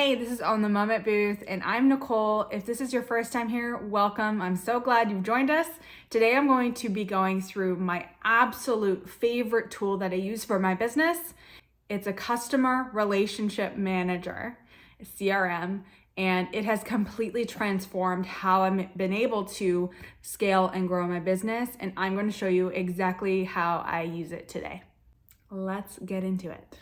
Hey, this is On the Moment Booth, and I'm Nicole. If this is your first time here, welcome. I'm so glad you've joined us. Today I'm going to be going through my absolute favorite tool that I use for my business. It's a customer relationship manager, a CRM, and it has completely transformed how I've been able to scale and grow my business, and I'm going to show you exactly how I use it today. Let's get into it.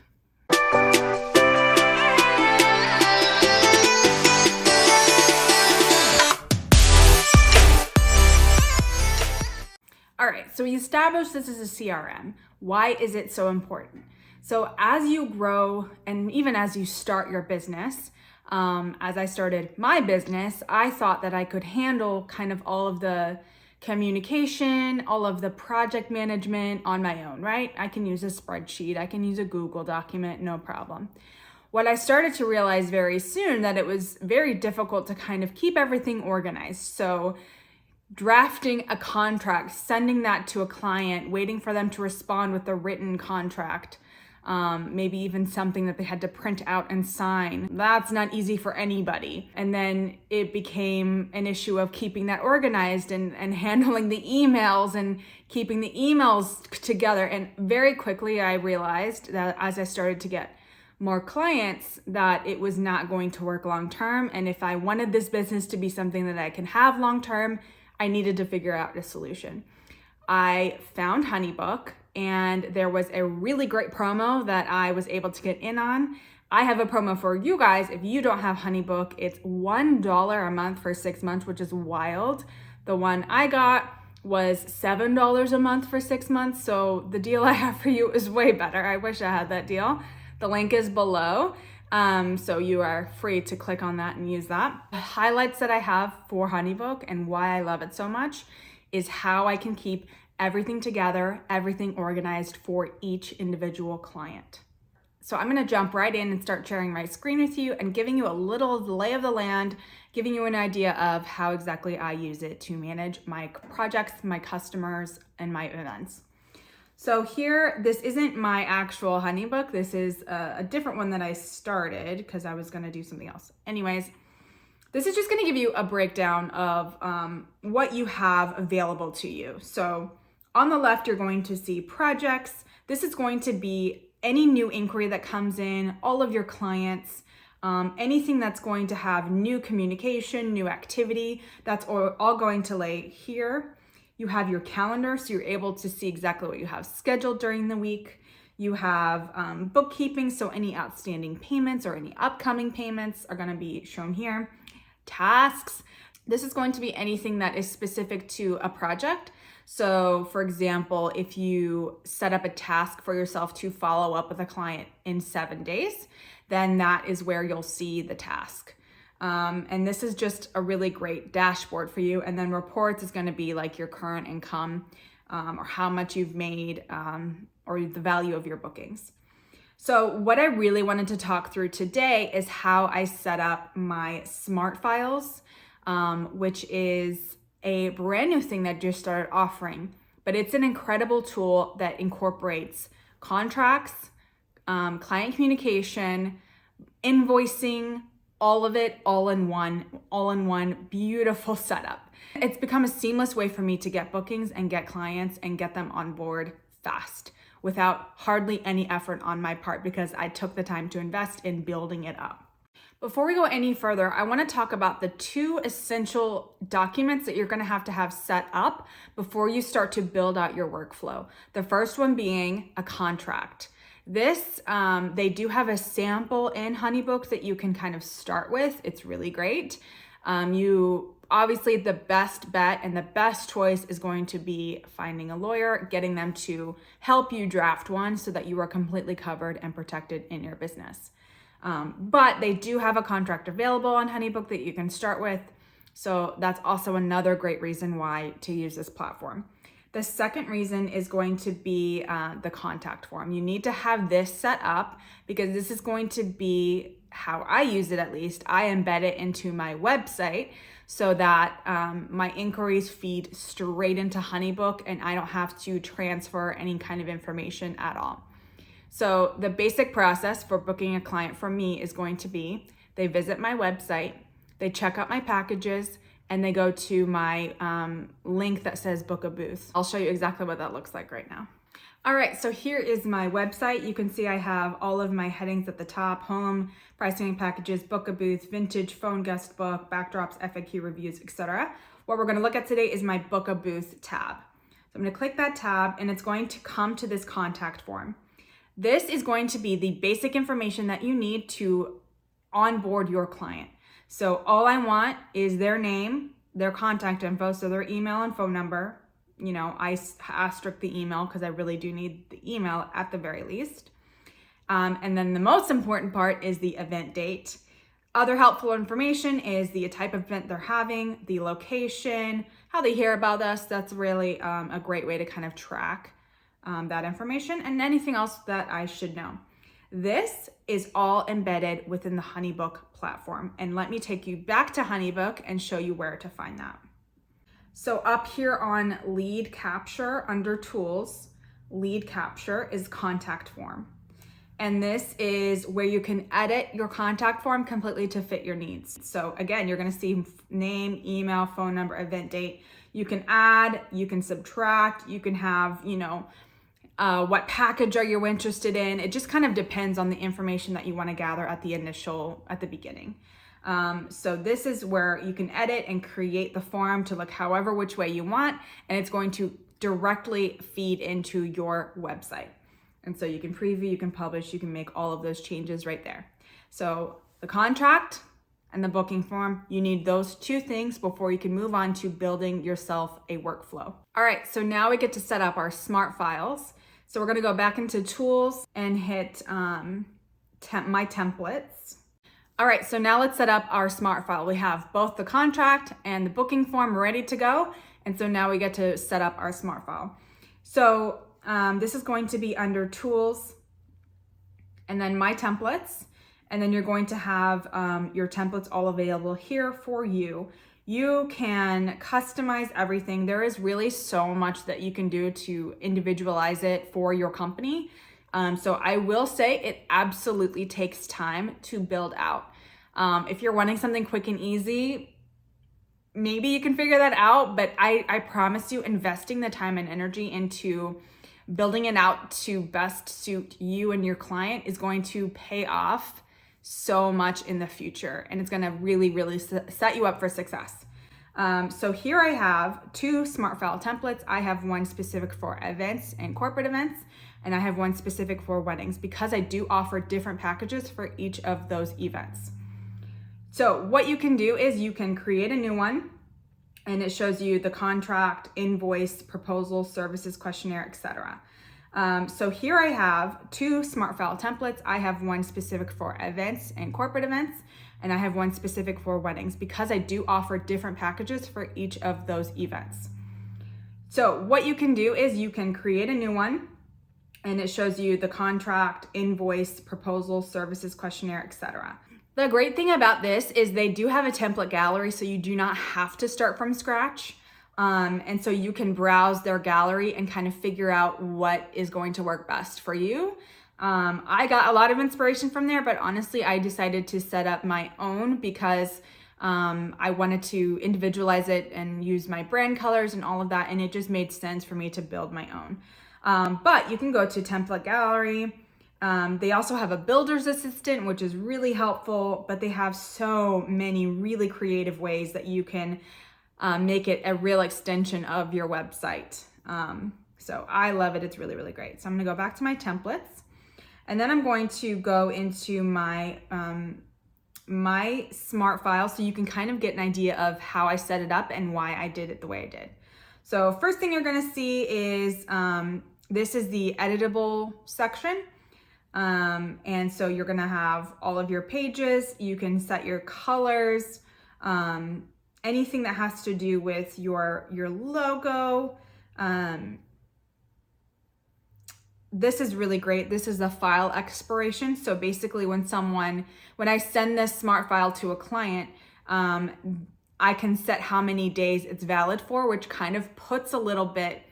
All right, so we established this as a CRM. Why is it so important? So as you grow and even as you start your business, as I started my business, I thought that I could handle kind of all of the communication, all of the project management on my own, right? I can use a spreadsheet, I can use a Google document, no problem. What I started to realize very soon that it was very difficult to kind of keep everything organized. So drafting a contract, sending that to a client, waiting for them to respond with a written contract, maybe even something that they had to print out and sign. That's not easy for anybody. And then it became an issue of keeping that organized and handling the emails and keeping the emails together. And very quickly I realized that as I started to get more clients that it was not going to work long term. And if I wanted this business to be something that I can have long term, I needed to figure out a solution. I found Honeybook, and there was a really great promo that I was able to get in on. I have a promo for you guys. If you don't have Honeybook, it's $1 a month for 6 months, which is wild. The one I got was $7 a month for 6 months. So the deal I have for you is way better. I wish I had that deal. The link is below. So you are free to click on that and use that. The highlights that I have for Honeybook and why I love it so much is how I can keep everything together, everything organized for each individual client. So I'm gonna jump right in and start sharing my screen with you and giving you a little lay of the land, giving you an idea of how exactly I use it to manage my projects, my customers, and my events. So here, this isn't my actual Honeybook. This is a different one that I started because I was gonna do something else. Anyways, this is just gonna give you a breakdown of what you have available to you. So on the left, you're going to see projects. This is going to be any new inquiry that comes in, all of your clients, anything that's going to have new communication, new activity, that's all going to lay here. You have your calendar, so you're able to see exactly what you have scheduled during the week. You have bookkeeping, so any outstanding payments or any upcoming payments are gonna be shown here. Tasks, this is going to be anything that is specific to a project. So for example, if you set up a task for yourself to follow up with a client in 7 days, then that is where you'll see the task. And this is just a really great dashboard for you. And then reports is going to be like your current income or how much you've made or the value of your bookings. So what I really wanted to talk through today is how I set up my smart files, which is a brand new thing that just started offering. But it's an incredible tool that incorporates contracts, client communication, invoicing, all of it all in one beautiful setup. It's become a seamless way for me to get bookings and get clients and get them on board fast without hardly any effort on my part because I took the time to invest in building it up. Before we go any further, I want to talk about the 2 essential documents that you're going to have set up before you start to build out your workflow. The first one being a contract. This, they do have a sample in Honeybook that you can kind of start with. It's really great. Obviously the best bet and the best choice is going to be finding a lawyer, getting them to help you draft one so that you are completely covered and protected in your business. But they do have a contract available on Honeybook that you can start with. So that's also another great reason why to use this platform. The second reason is going to be the contact form. You need to have this set up because this is going to be how I use it, at least. I embed it into my website so that my inquiries feed straight into Honeybook and I don't have to transfer any kind of information at all. So the basic process for booking a client from me is going to be they visit my website, they check out my packages, and they go to my link that says book a booth. I'll show you exactly what that looks like right now. All right, so here is my website. You can see I have all of my headings at the top: home, pricing and packages, book a booth, vintage, phone guest book, backdrops, FAQ reviews, etc. What we're gonna look at today is my book a booth tab. So I'm gonna click that tab and it's going to come to this contact form. This is going to be the basic information that you need to onboard your client. So all I want is their name, their contact info, so their email and phone number. You know, I asterisk the email because I really do need the email at the very least. And then the most important part is the event date. Other helpful information is the type of event they're having, the location, how they hear about us. That's really a great way to kind of track that information, and anything else that I should know. This is all embedded within the Honeybook platform. And let me take you back to Honeybook and show you where to find that. So up here on lead capture under tools, lead capture is contact form. And this is where you can edit your contact form completely to fit your needs. So again, you're gonna see name, email, phone number, event date. You can add, you can subtract, you can have, you know, what package are you interested in? It just kind of depends on the information that you wanna gather at the beginning. So this is where you can edit and create the form to look however which way you want, and it's going to directly feed into your website. And so you can preview, you can publish, you can make all of those changes right there. So the contract and the booking form, you need those two things before you can move on to building yourself a workflow. All right, so now we get to set up our smart files. So we're gonna go back into tools and hit my templates. All right, so now let's set up our smart file. We have both the contract and the booking form ready to go. And so now we get to set up our smart file. So this is going to be under tools and then my templates. And then you're going to have your templates all available here for you. You can customize everything. There is really so much that you can do to individualize it for your company. So I will say it absolutely takes time to build out. If you're wanting something quick and easy, maybe you can figure that out, but I promise you, investing the time and energy into building it out to best suit you and your client is going to pay off so much in the future, and it's gonna really, really set you up for success. So here I have two smart file templates. I have one specific for events and corporate events, and I have one specific for weddings because I do offer different packages for each of those events. So what you can do is you can create a new one, and it shows you the contract, invoice, proposal, services, questionnaire, etc. So here I have two smart file templates. I have one specific for events and corporate events, and I have one specific for weddings because I do offer different packages for each of those events. So what you can do is you can create a new one, and it shows you the contract, invoice, proposal, services, questionnaire, etc. The great thing about this is they do have a template gallery, so you do not have to start from scratch. And so you can browse their gallery and kind of figure out what is going to work best for you. I got a lot of inspiration from there, but honestly, I decided to set up my own because I wanted to individualize it and use my brand colors and all of that, and it just made sense for me to build my own. But you can go to template gallery. They also have a builder's assistant, which is really helpful, but they have so many really creative ways that you can make it a real extension of your website. So I love it. It's really, really great. So I'm gonna go back to my templates, and then I'm going to go into my my smart file so you can kind of get an idea of how I set it up and why I did it the way I did. So first thing you're gonna see is this is the editable section. And so you're gonna have all of your pages. You can set your colors, anything that has to do with your logo. This is really great. This is a file expiration. So basically when I send this smart file to a client, I can set how many days it's valid for, which kind of puts a little bit,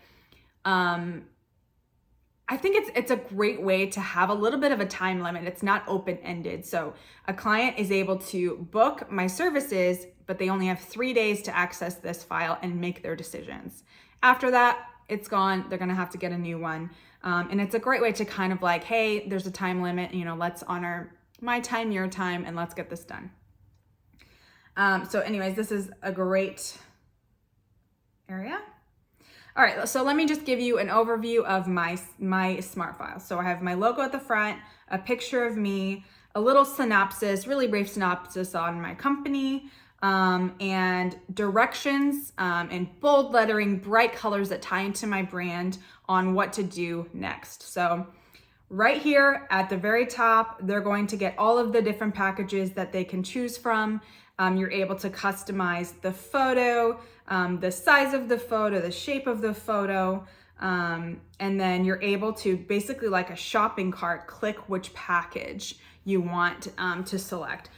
I think it's a great way to have a little bit of a time limit. It's not open-ended. So a client is able to book my services, but they only have 3 days to access this file and make their decisions. After that, it's gone. They're gonna have to get a new one. And it's a great way to kind of like, hey, there's a time limit, let's honor my time, your time, and let's get this done. So anyways, this is a great area. All right, so let me just give you an overview of my smart file. So I have my logo at the front, a picture of me, a little synopsis, really brief synopsis on my company, and directions in bold lettering, bright colors that tie into my brand on what to do next. So right here at the very top, they're going to get all of the different packages that they can choose from. You're able to customize the photo, the size of the photo, the shape of the photo, and then you're able to basically, like a shopping cart, click which package you want to select.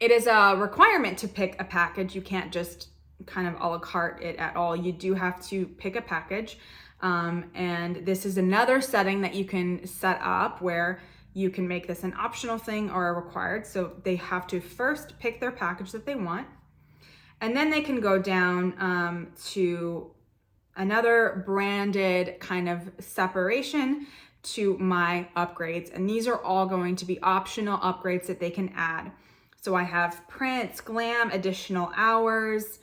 It is a requirement to pick a package. You can't just kind of a la carte it at all. You do have to pick a package. And this is another setting that you can set up where you can make this an optional thing or a required. So they have to first pick their package that they want. And then they can go down to another branded kind of separation to my upgrades. And these are all going to be optional upgrades that they can add. So I have prints, glam, additional hours,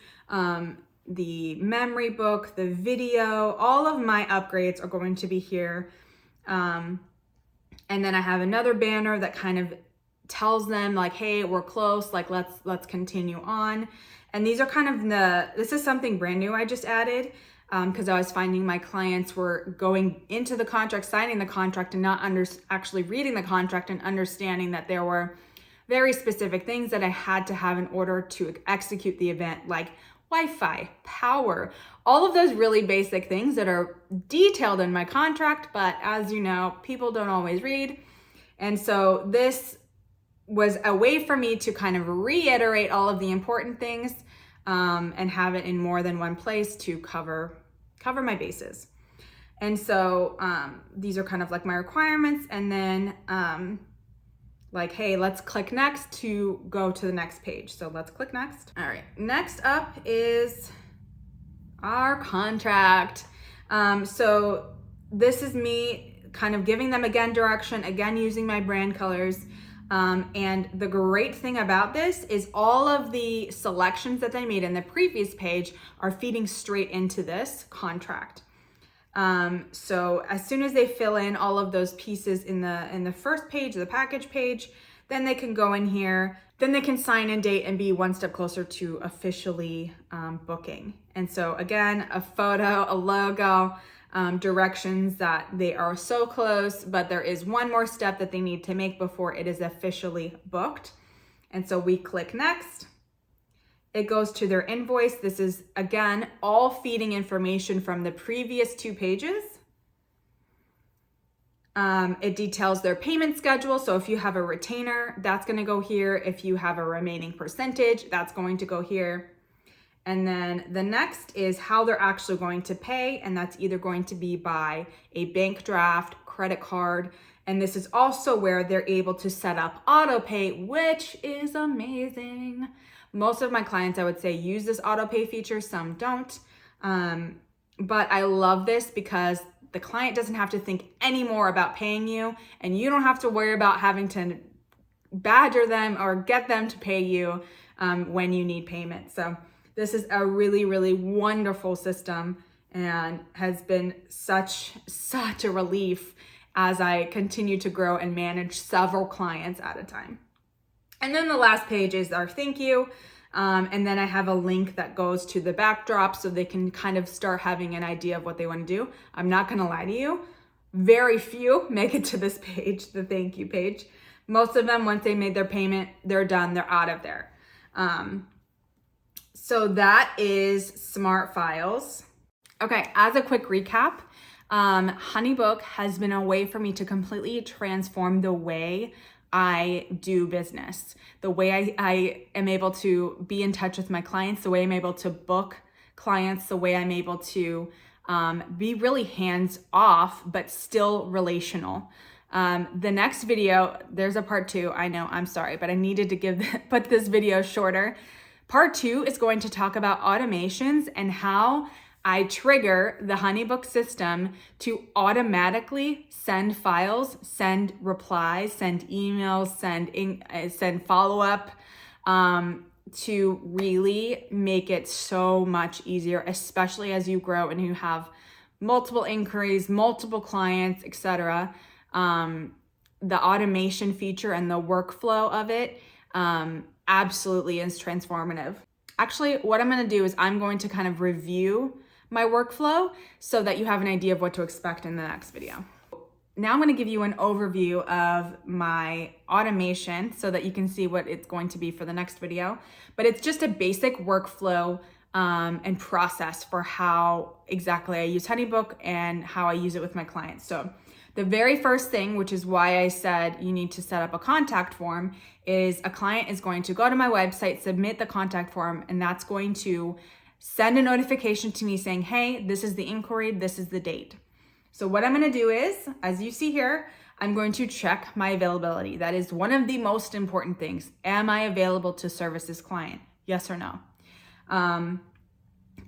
the memory book, the video, all of my upgrades are going to be here. And then I have another banner that kind of tells them like, hey, we're close, like let's continue on. And these are kind of this is something brand new I just added because I was finding my clients were going into the contract, signing the contract, and not actually reading the contract and understanding that there were very specific things that I had to have in order to execute the event, like Wi-Fi, power, all of those really basic things that are detailed in my contract, but as you know, people don't always read. And so this was a way for me to kind of reiterate all of the important things and have it in more than one place to cover my bases. And so these are kind of like my requirements. And then like, hey, let's click next to go to the next page. So let's click next. All right, next up is our contract. So this is me kind of giving them again direction, again using my brand colors. And the great thing about this is all of the selections that they made in the previous page are feeding straight into this contract. So as soon as they fill in all of those pieces in the first page, the package page, then they can go in here, then they can sign in date and be one step closer to officially booking. And so again, a photo, a logo, directions that they are so close, but there is one more step that they need to make before it is officially booked. And so we click next. It goes to their invoice. This is, again, all feeding information from the previous 2 pages. It details their payment schedule. So if you have a retainer, that's going to go here. If you have a remaining percentage, that's going to go here. And then the next is how they're actually going to pay. And that's either going to be by a bank draft, credit card. And this is also where they're able to set up auto pay, which is amazing. Most of my clients, I would say, use this auto pay feature. Some don't. But I love this because the client doesn't have to think anymore about paying you, and you don't have to worry about having to badger them or get them to pay you when you need payment. So this is a really, really wonderful system and has been such a relief as I continue to grow and manage several clients at a time. And then the last page is our thank you. And then I have a link that goes to the backdrop so they can kind of start having an idea of what they want to do. I'm not going to lie to you. Very few make it to this page, the thank you page. Most of them, once they made their payment, they're done. They're out of there. So that is Smart Files. Okay, as a quick recap, Honeybook has been a way for me to completely transform the way I do business, the way I am able to be in touch with my clients, the way I'm able to book clients, the way I'm able to be really hands off, but still relational. The next video, there's a part 2. I know, I'm sorry, but I needed to put this video shorter. Part 2 is going to talk about automations and how I trigger the Honeybook system to automatically send files, send replies, send emails, send follow-up, to really make it so much easier, especially as you grow and you have multiple inquiries, multiple clients, etc. The automation feature and the workflow of it absolutely is transformative. Actually, what I'm going to do is I'm going to kind of review my workflow so that you have an idea of what to expect in the next video. Now I'm going to give you an overview of my automation so that you can see what it's going to be for the next video. But it's just a basic workflow and process for how exactly I use Honeybook and how I use it with my clients. So the very first thing, which is why I said you need to set up a contact form, is a client is going to go to my website, submit the contact form, and that's going to send a notification to me saying, hey, this is the inquiry, this is the date. So what I'm going to do is, as you see here, I'm going to check my availability. That is one of the most important things. Am I available to service this client? Yes or no?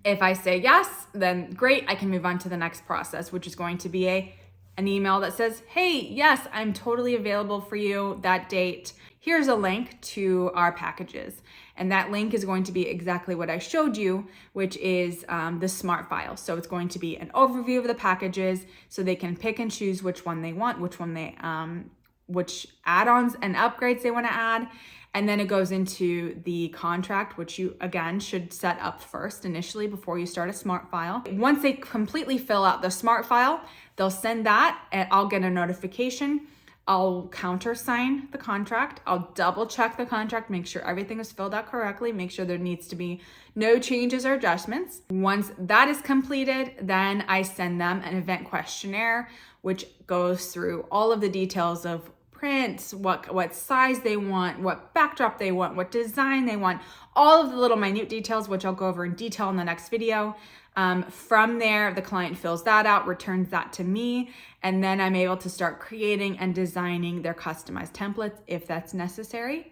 If I say yes, then great, I can move on to the next process, which is going to be an email that says, hey, yes, I'm totally available for you that date. Here's a link to our packages. And that link is going to be exactly what I showed you, which is the smart file. So it's going to be an overview of the packages so they can pick and choose which one they want, which add-ons and upgrades they want to add. And then it goes into the contract, which you, again, should set up first initially before you start a smart file. Once they completely fill out the smart file, they'll send that and I'll get a notification. I'll countersign the contract. I'll double check the contract, make sure everything is filled out correctly, make sure there needs to be no changes or adjustments. Once that is completed, then I send them an event questionnaire, which goes through all of the details of prints, what size they want, what backdrop they want, what design they want, all of the little minute details, which I'll go over in detail in the next video. From there, the client fills that out, returns that to me, and then I'm able to start creating and designing their customized templates if that's necessary.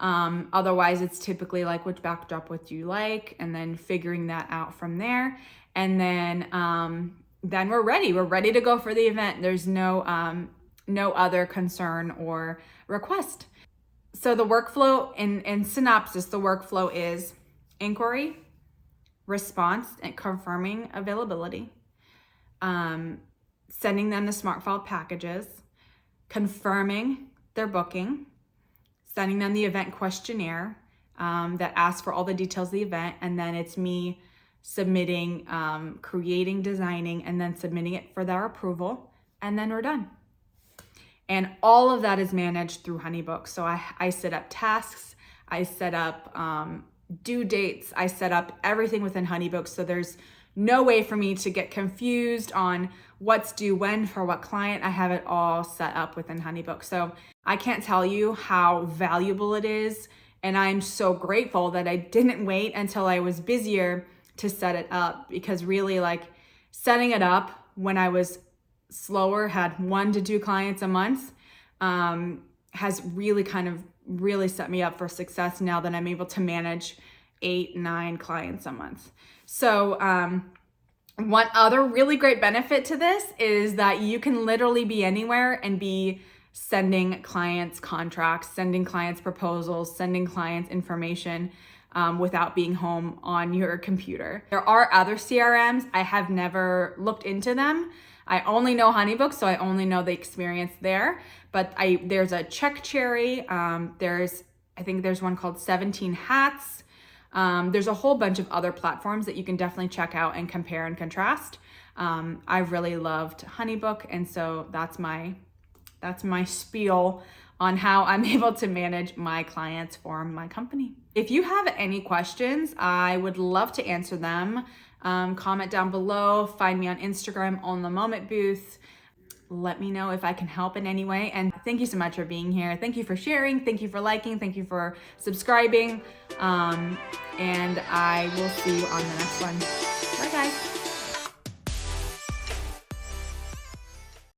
Otherwise, it's typically like, which backdrop would you like? And then figuring that out from there. And then we're ready. We're ready to go for the event. There's no other concern or request. So the workflow in synopsis, the workflow is inquiry, response and confirming availability, sending them the smart file packages, confirming their booking, sending them the event questionnaire that asks for all the details of the event, and then it's me submitting, creating, designing, and then submitting it for their approval, and then we're done. And all of that is managed through Honeybook. So I set up tasks, I set up due dates, I set up everything within Honeybook, so there's no way for me to get confused on what's due when for what client. I have it all set up within Honeybook. So I can't tell you how valuable it is, and I'm so grateful that I didn't wait until I was busier to set it up, because really, like, setting it up when I was slower, had 1 to 2 clients a month, has really set me up for success now that I'm able to manage 8, 9 clients a month. So one other really great benefit to this is that you can literally be anywhere and be sending clients contracts, sending clients proposals, sending clients information without being home on your computer. There are other CRMs. I have never looked into them. I only know Honeybook, so I only know the experience there. But there's a Check Cherry. I think there's one called 17 Hats. There's a whole bunch of other platforms that you can definitely check out and compare and contrast. I really loved Honeybook, and so that's my spiel on how I'm able to manage my clients for my company. If you have any questions, I would love to answer them. Comment down below, find me on Instagram, On The Moment Booth. Let me know if I can help in any way. And thank you so much for being here. Thank you for sharing. Thank you for liking. Thank you for subscribing. And I will see you on the next one. Bye, guys.